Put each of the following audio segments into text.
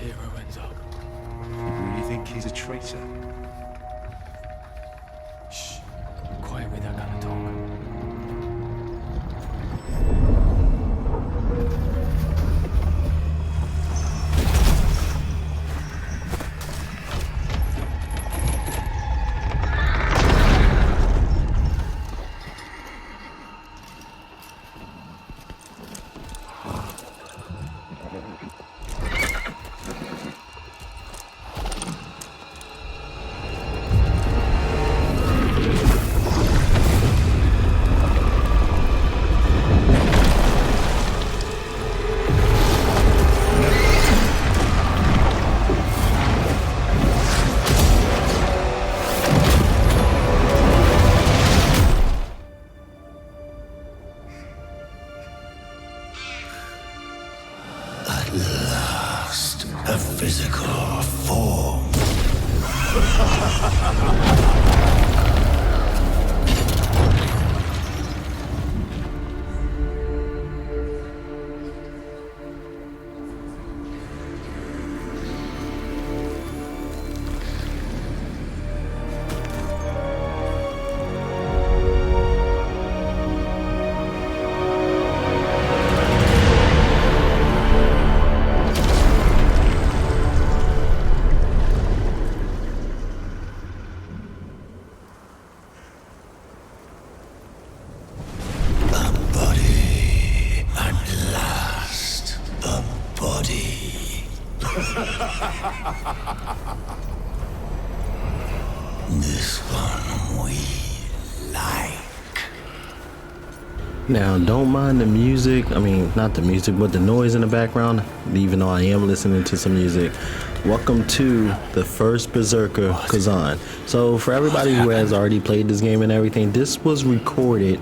hero ends up. You really think he's a traitor? Shh. Quiet with that kind of talk. A physical form. This one we like. Now, don't mind the music. I mean, not the music, but the noise in the background, even though I am listening to some music. Welcome to the first Berserker, Khazan. So, for everybody who has already played this game and everything, this was recorded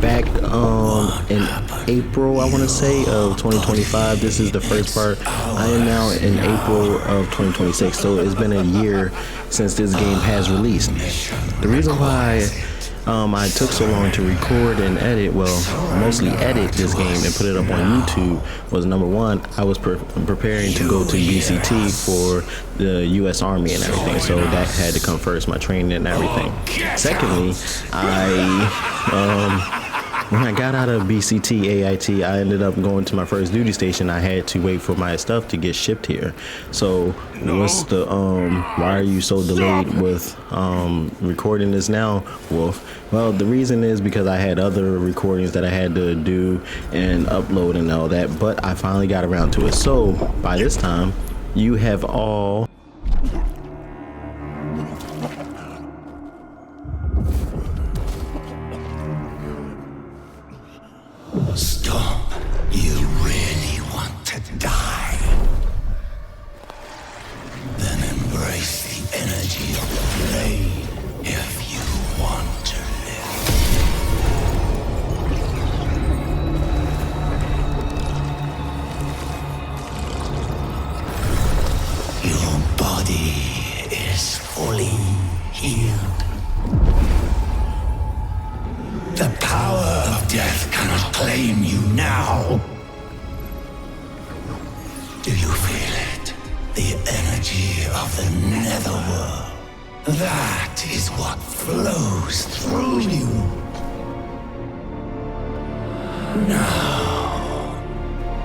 back in April, I want to say, of 2025. This is the first part. I am now in April of 2026, so it's been a year since this game has released. The reason why I took so long to record and edit, well, mostly edit this game and put it up on YouTube, was number one, I was preparing to go to BCT for the U.S. Army and everything, so that had to come first, my training and everything. Secondly, when I got out of BCT AIT, I ended up going to my first duty station. I had to wait for my stuff to get shipped here. So what's the why are you so delayed with recording this now, Wolf? Well, the reason is because I had other recordings that I had to do and upload and all that, but I finally got around to it. So by this time, you have all Stop. You really want to die? Then embrace the energy of the blade if you want to live. Your body is fully healed. The power of death cannot claim you now. Do you feel it? The energy of the netherworld. That is what flows through you. Now,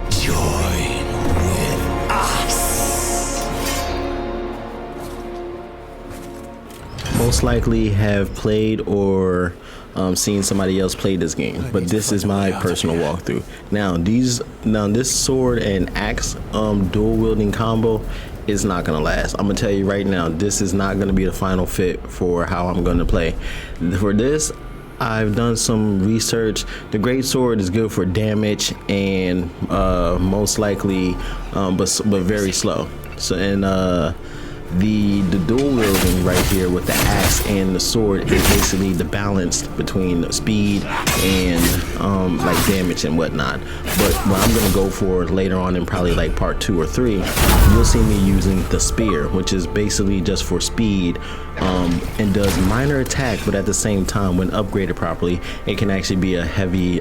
join with us. most likely have played or seen somebody else play this game, but this is my personal walkthrough. Now this sword and axe dual wielding combo is not gonna last. I'm gonna tell you right now, this is not gonna be the final fit for how I'm gonna play. For this, I've done some research. The great sword is good for damage and most likely but very slow. So the dual wielding right here with the axe and the sword is basically the balance between speed and like damage and whatnot. But what I'm gonna go for later on in probably like part 2 or 3, you'll see me using the spear, which is basically just for speed and does minor attack, but at the same time when upgraded properly it can actually be a heavy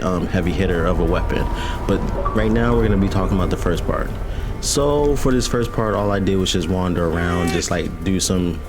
hitter of a weapon. But right now we're gonna be talking about the first part. So for this first part, all I did was just wander around, just like do some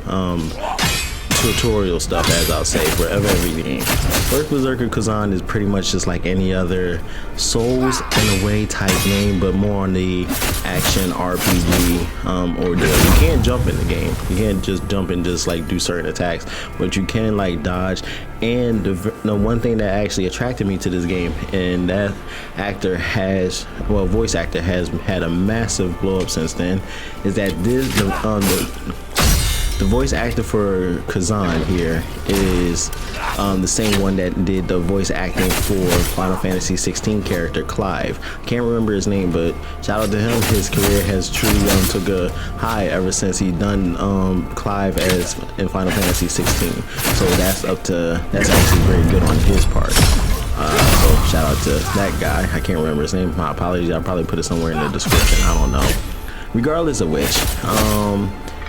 tutorial stuff, as I'll say, for every game. First Berserker Khazan is pretty much just like any other Souls in a way type game, but more on the action RPG ordeal. You can't jump in the game. You can't just jump and just like do certain attacks, but you can like dodge. And the one thing that actually attracted me to this game, and that actor has, well, voice actor has had a massive blow up since then, is that the voice actor for Khazan here is the same one that did the voice acting for Final Fantasy 16 character Clive. I can't remember his name, but shout out to him. His career has truly took a high ever since he done Clive as in Final Fantasy 16. So that's actually very good on his part. So shout out to that guy. I can't remember his name. My apologies. I'll probably put it somewhere in the description. I don't know. Regardless of which,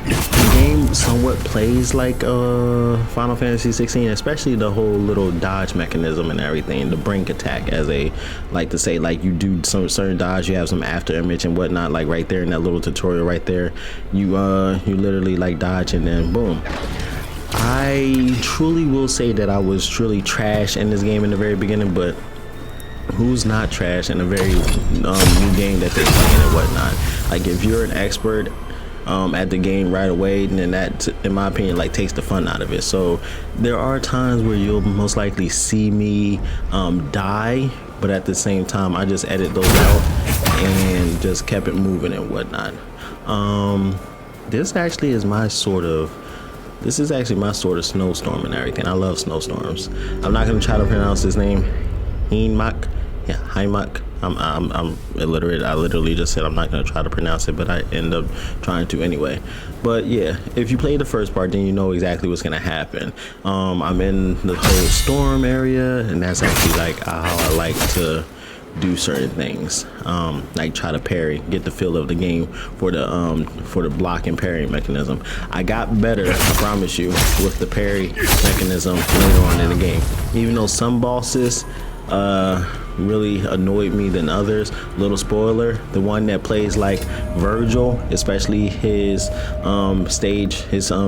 the game somewhat plays like Final Fantasy 16, especially the whole little dodge mechanism and everything, the brink attack, as they like to say. Like, you do some certain dodge, you have some after image and whatnot, like right there in that little tutorial right there, you literally like dodge and then boom. I truly will say that I was truly trash in this game in the very beginning, but who's not trash in a very new game that they're playing and whatnot? Like, if you're an expert at the game right away, then that, in my opinion, like takes the fun out of it. So there are times where you'll most likely see me die, but at the same time I just edit those out and just kept it moving and whatnot. This actually is my sort of snowstorm and everything. I love snowstorms. I'm not gonna try to pronounce his name. Heimak. Yeah, Heimak. I'm illiterate. I literally just said I'm not going to try to pronounce it, but I end up trying to anyway. But yeah, if you play the first part, then you know exactly what's going to happen. I'm in the whole storm area, and that's actually like how I like to do certain things, like try to parry, get the feel of the game for the block and parry mechanism. I got better, I promise you, with the parry mechanism later on in the game. Even though some bosses really annoyed me than others. Little spoiler, the one that plays like Virgil, especially his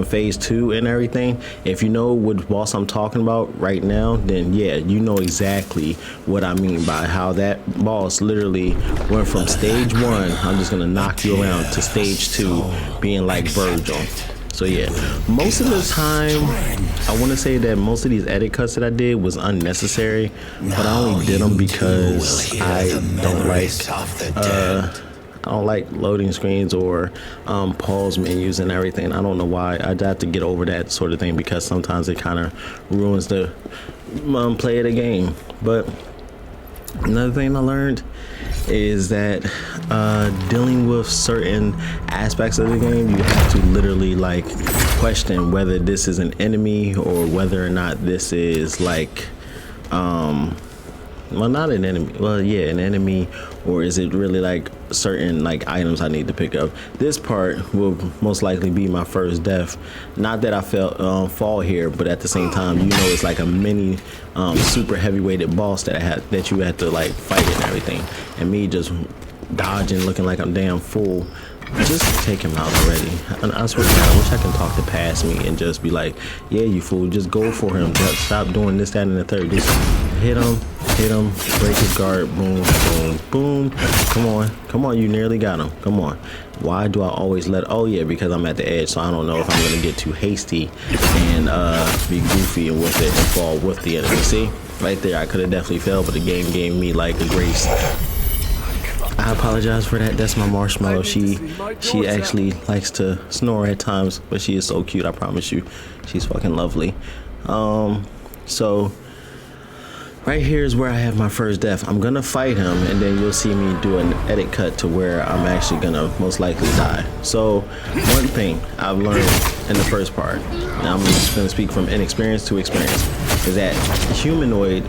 phase 2 and everything, if you know what boss I'm talking about right now, then yeah, you know exactly what I mean by how that boss literally went from stage 1, I'm just gonna knock you around, to stage 2 being like Virgil. So yeah, most of the time, I want to say that most of these edit cuts that I did was unnecessary, but I only did them because I don't like loading screens or pause menus and everything. I don't know why. I'd have to get over that sort of thing because sometimes it kind of ruins the play of the game. But another thing I learned is that dealing with certain aspects of the game, you have to literally like question whether this is an enemy or whether or not this is like well, not an enemy, well, yeah, an enemy, or is it really like certain like items I need to pick up. This part will most likely be my first death. Not that I felt fall here, but at the same time, you know, it's like a mini super heavyweighted boss that you had to like fight and everything, and me just dodging, looking like I'm damn fool. Just take him out already. I swear to God, I wish I can talk to past me and just be like, yeah, you fool, just go for him. Just stop doing this, that, and the third. Just hit him, break his guard, boom, boom, boom. Come on, you nearly got him. Come on. Why do I always oh yeah, because I'm at the edge, so I don't know if I'm gonna get too hasty and be goofy and with it and fall with the enemy. See, right there, I could have definitely failed, but the game gave me like a grace. I apologize for that. That's my marshmallow. She actually likes to snore at times, but she is so cute, I promise you. She's fucking lovely. So right here is where I have my first death. I'm gonna fight him, and then you'll see me do an edit cut to where I'm actually gonna most likely die. So one thing I've learned in the first part, and I'm just gonna speak from inexperience to experience, is that humanoid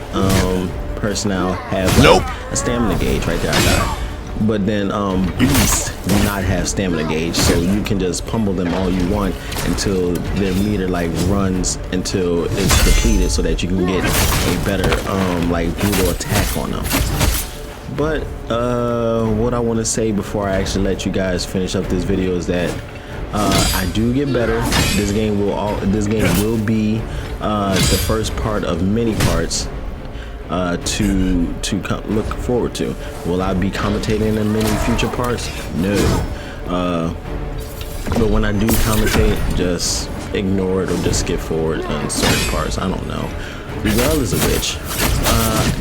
personnel have like a stamina gauge right there. I died. But then beasts do not have stamina gauge, so you can just pummel them all you want until their meter like runs until it's depleted, so that you can get a better like brutal attack on them. But what I want to say before I actually let you guys finish up this video is that I do get better. This game will be the first part of many parts to look forward to. Will I be commentating in many future parts? No. But when I do commentate, just ignore it or just skip forward on certain parts. I don't know. Regardless of which,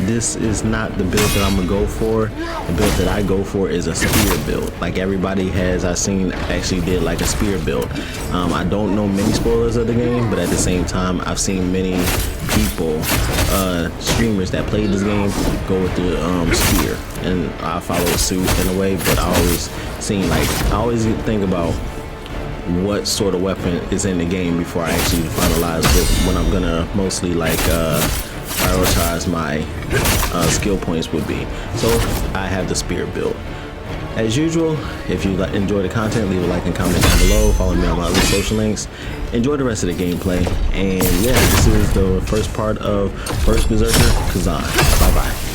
this is not the build that I'm gonna go for. The build that I go for is a spear build. Like everybody has, I've seen actually did like a spear build. I don't know many spoilers of the game, but at the same time, I've seen many people, streamers that played this game go with the spear, and I follow suit in a way. But I always think about what sort of weapon is in the game before I actually finalize when I'm gonna mostly like prioritize my skill points would be. So I have the spear build. As usual, if you enjoy the content, leave a like and comment down below. Follow me on my other social links. Enjoy the rest of the gameplay. And yeah, this is the first part of First Berserker Khazan. Bye bye.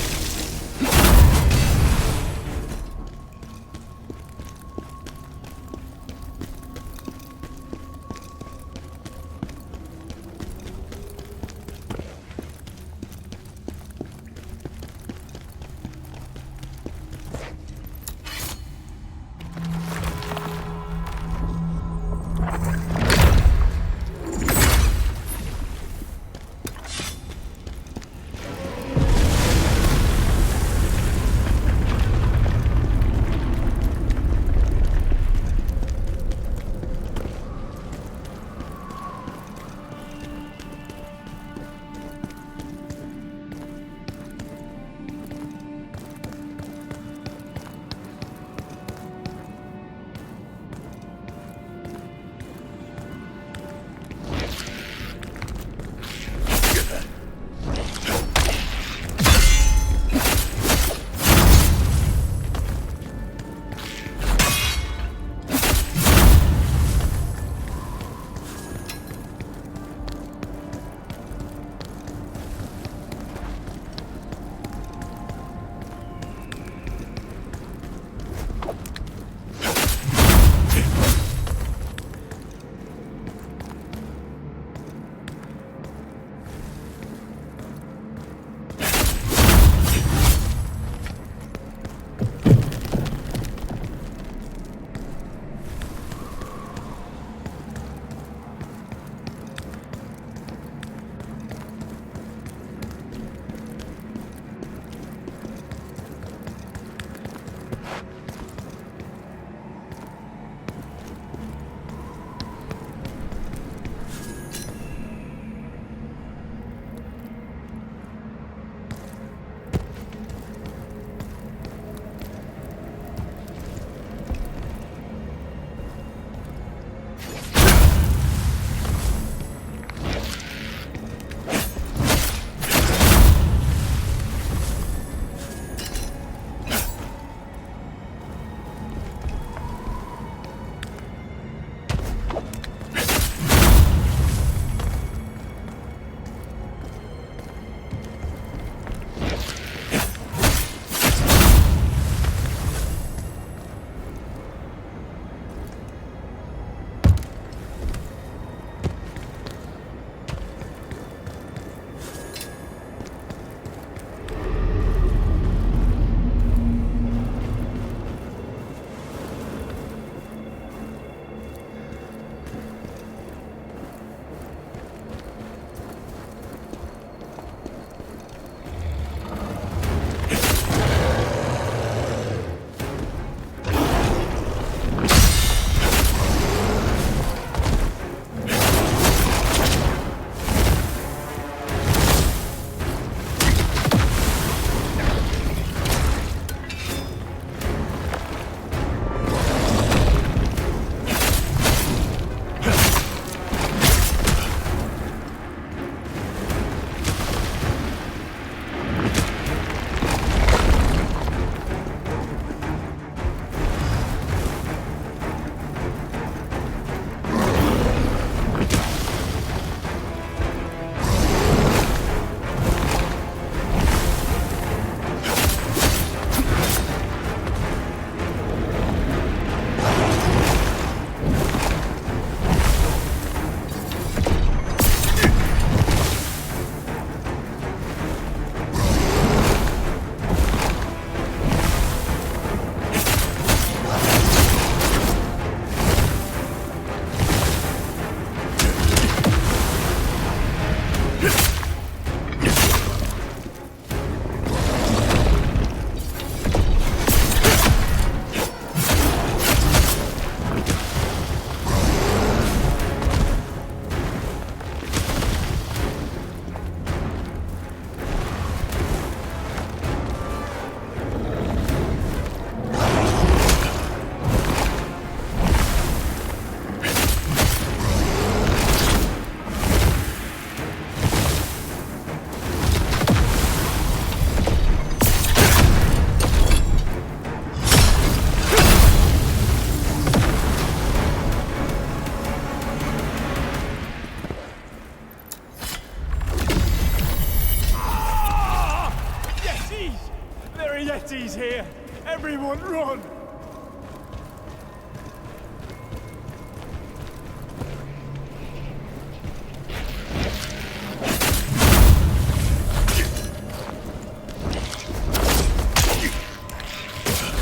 here! Everyone run!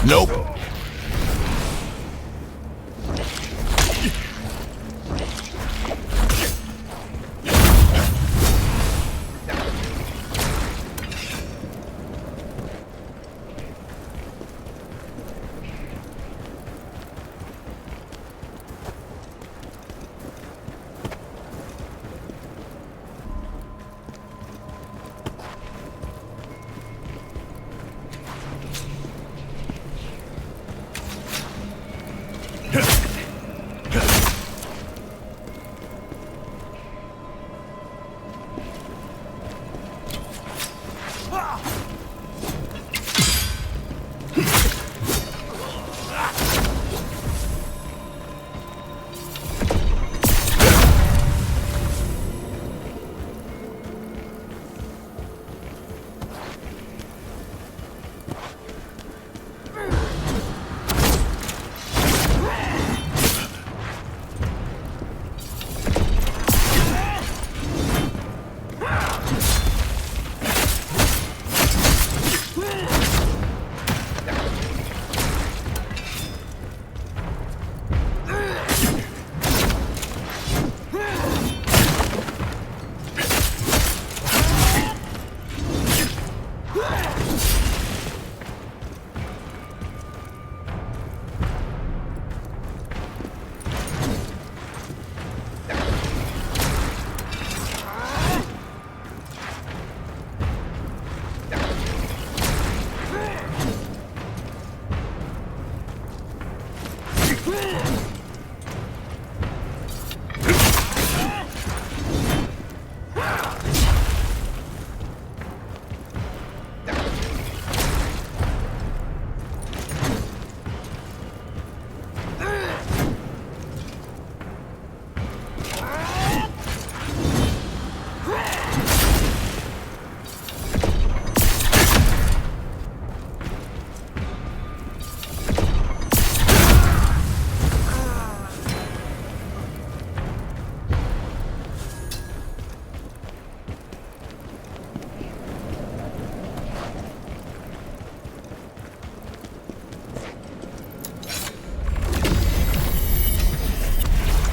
Nope.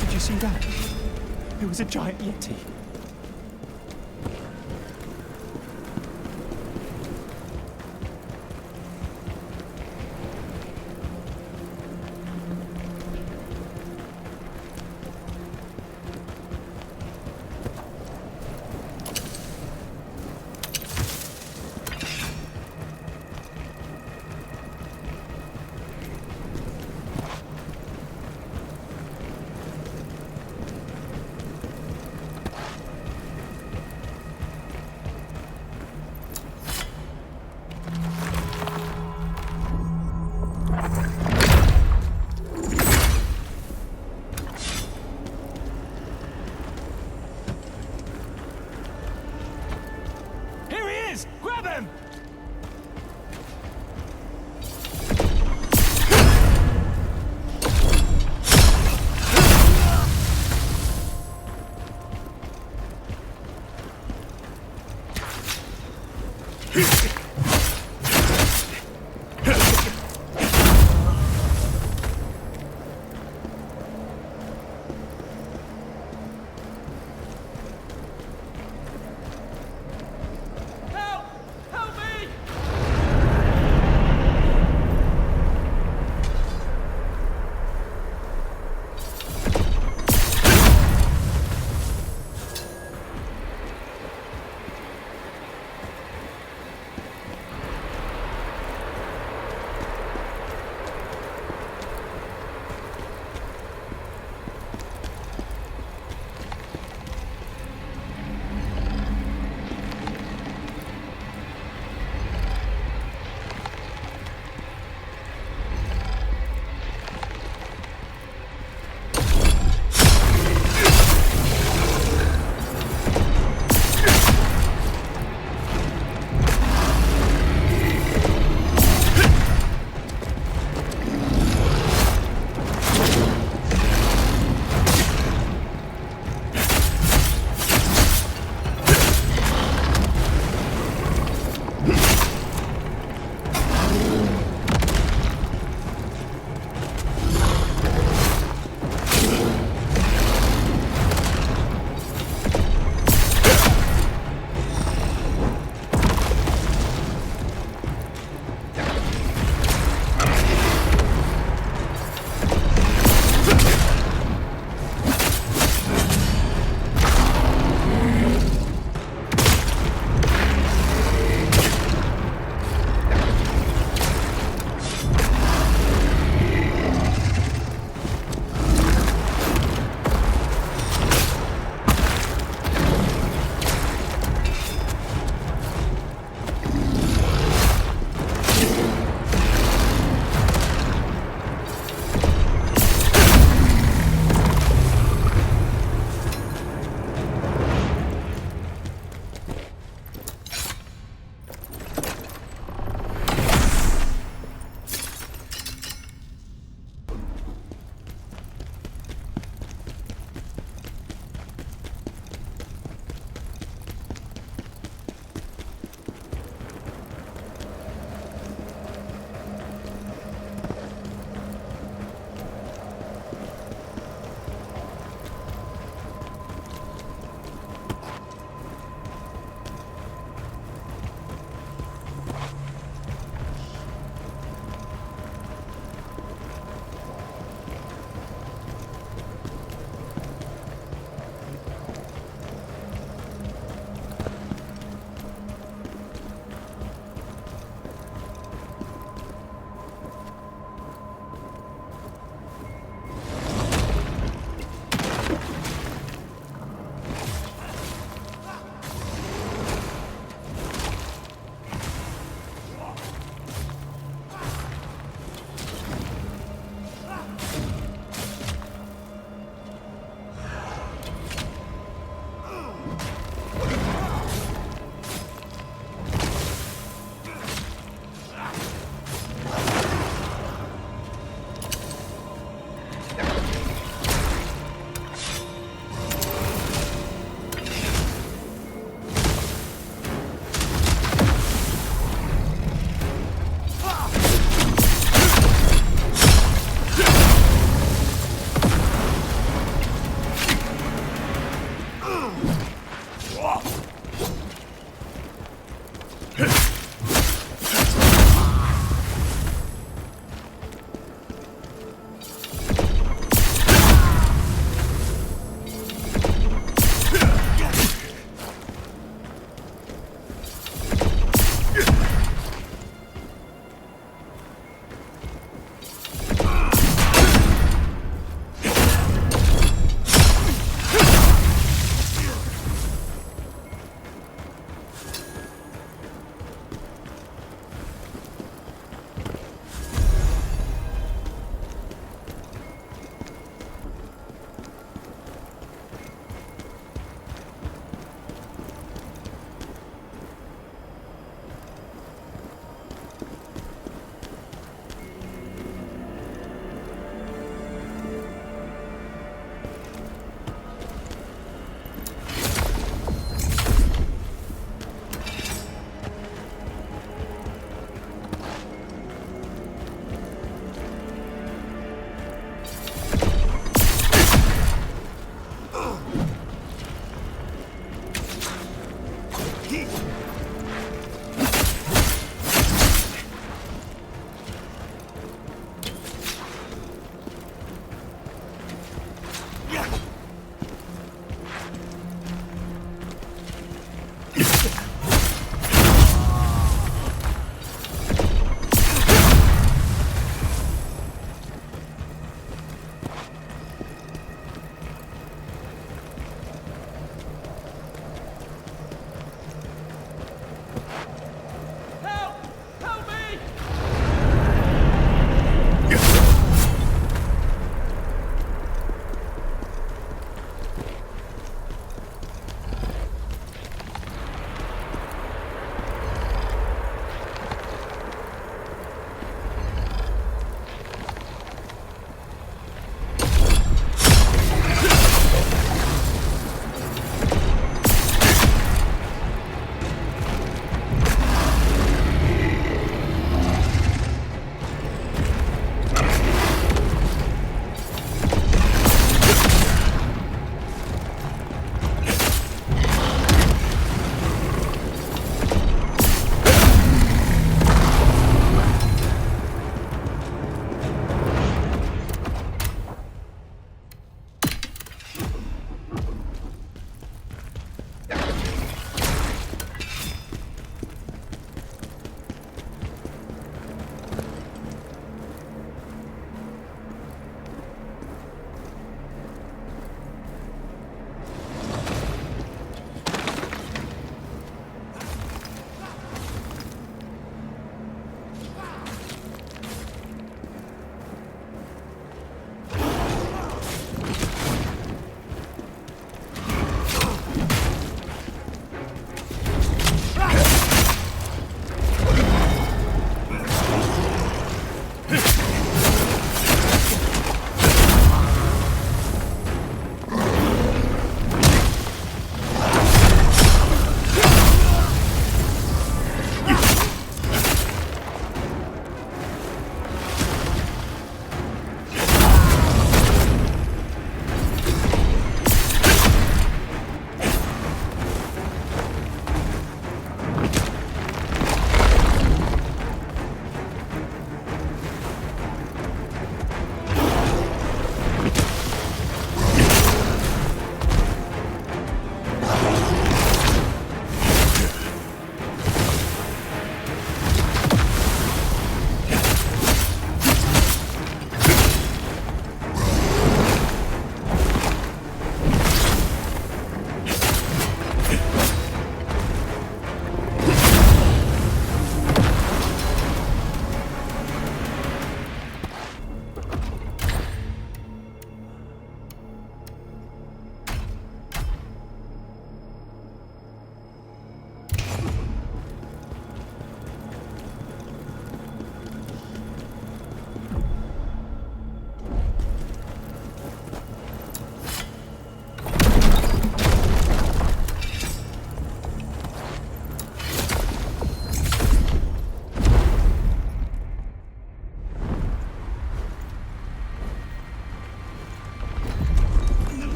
Did you see that? It was a giant yeti.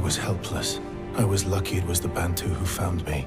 was helpless. I was lucky it was the Bantu who found me.